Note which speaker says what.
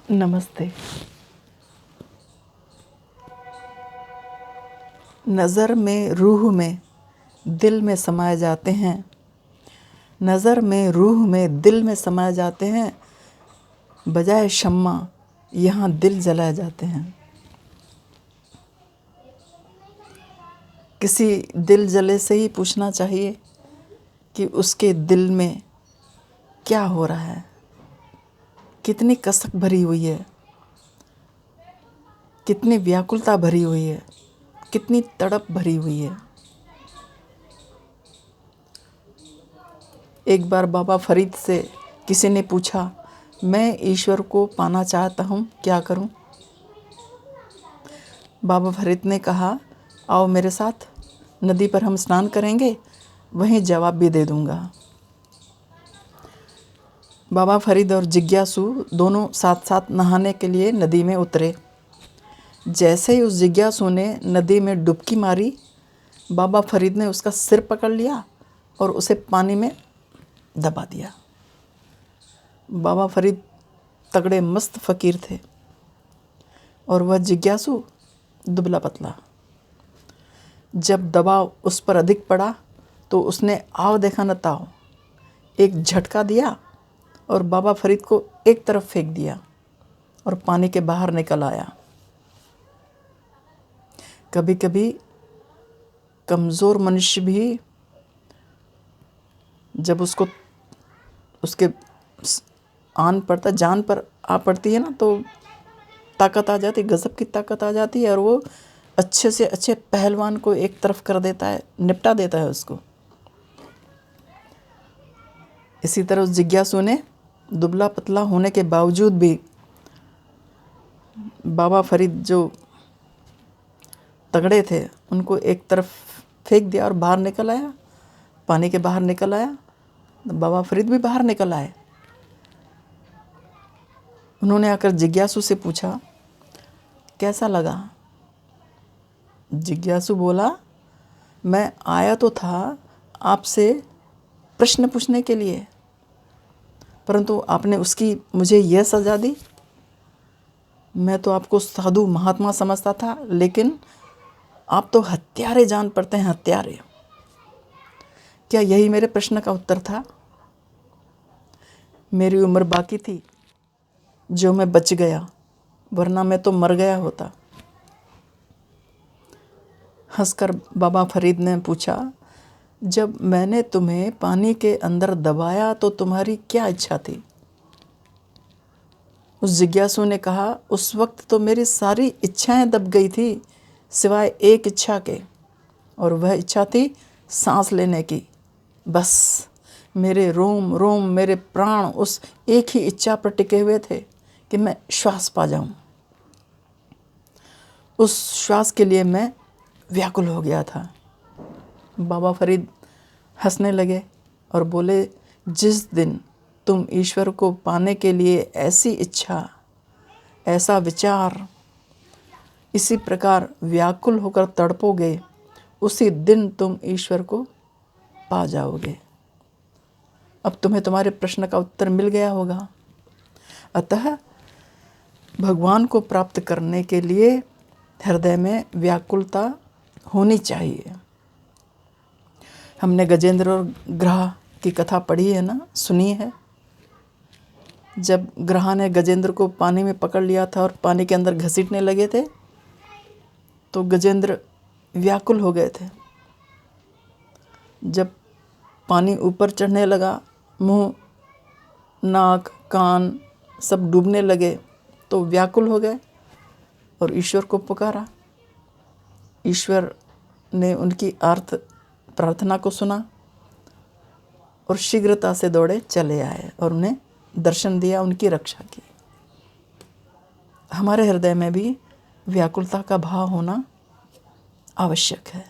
Speaker 1: नमस्ते। नज़र में रूह में दिल में समाए जाते हैं, नज़र में रूह में दिल में समाए जाते हैं, बजाय शम्मा यहाँ दिल जलाए जाते हैं। किसी दिल जले से ही पूछना चाहिए कि उसके दिल में क्या हो रहा है, कितनी कसक भरी हुई है, कितनी व्याकुलता भरी हुई है, कितनी तड़प भरी हुई है। एक बार बाबा फरीद से किसी ने पूछा, मैं ईश्वर को पाना चाहता हूँ, क्या करूँ? बाबा फरीद ने कहा, आओ मेरे साथ, नदी पर हम स्नान करेंगे, वहीं जवाब भी दे दूँगा। बाबा फरीद और जिज्ञासु दोनों साथ साथ नहाने के लिए नदी में उतरे। जैसे ही उस जिज्ञासु ने नदी में डुबकी मारी, बाबा फरीद ने उसका सिर पकड़ लिया और उसे पानी में दबा दिया। बाबा फरीद तगड़े मस्त फ़कीर थे और वह जिज्ञासु दुबला पतला। जब दबाव उस पर अधिक पड़ा तो उसने आओ देखा न ताओ, एक झटका दिया और बाबा फरीद को एक तरफ फेंक दिया और पानी के बाहर निकल आया। कभी कभी कमज़ोर मनुष्य भी जब उसके जान पर आ पड़ती है ना, तो ताकत आ जाती है, गज़ब की ताकत आ जाती है और वो अच्छे से अच्छे पहलवान को एक तरफ कर देता है, निपटा देता है उसको। इसी तरह उस जिज्ञासु ने दुबला पतला होने के बावजूद भी बाबा फरीद जो तगड़े थे उनको एक तरफ फेंक दिया और बाहर निकल आया, पानी के बाहर निकल आया। बाबा फरीद भी बाहर निकल आए। उन्होंने आकर जिज्ञासु से पूछा, कैसा लगा? जिज्ञासु बोला, मैं आया तो था आपसे प्रश्न पूछने के लिए, परंतु आपने उसकी मुझे यह सज़ा दी। मैं तो आपको साधु महात्मा समझता था, लेकिन आप तो हत्यारे जान पड़ते हैं, हत्यारे। क्या यही मेरे प्रश्न का उत्तर था? मेरी उम्र बाकी थी जो मैं बच गया, वरना मैं तो मर गया होता। हंसकर बाबा फरीद ने पूछा, जब मैंने तुम्हें पानी के अंदर दबाया तो तुम्हारी क्या इच्छा थी? उस जिज्ञासु ने कहा, उस वक्त तो मेरी सारी इच्छाएं दब गई थी, सिवाय एक इच्छा के, और वह इच्छा थी सांस लेने की। बस मेरे रोम रोम, मेरे प्राण उस एक ही इच्छा पर टिके हुए थे कि मैं श्वास पा जाऊं। उस श्वास के लिए मैं व्याकुल हो गया था। बाबा फरीद हंसने लगे और बोले, जिस दिन तुम ईश्वर को पाने के लिए ऐसी इच्छा, ऐसा विचार, इसी प्रकार व्याकुल होकर तड़पोगे, उसी दिन तुम ईश्वर को पा जाओगे। अब तुम्हें तुम्हारे प्रश्न का उत्तर मिल गया होगा। अतः भगवान को प्राप्त करने के लिए हृदय में व्याकुलता होनी चाहिए। हमने गजेंद्र और ग्रह की कथा पढ़ी है ना, सुनी है। जब ग्रह ने गजेंद्र को पानी में पकड़ लिया था और पानी के अंदर घसीटने लगे थे, तो गजेंद्र व्याकुल हो गए थे। जब पानी ऊपर चढ़ने लगा, मुंह, नाक, कान सब डूबने लगे, तो व्याकुल हो गए और ईश्वर को पुकारा। ईश्वर ने उनकी आर्त प्रार्थना को सुना और शीघ्रता से दौड़े चले आए और उन्हें दर्शन दिया, उनकी रक्षा की। हमारे हृदय में भी व्याकुलता का भाव होना आवश्यक है।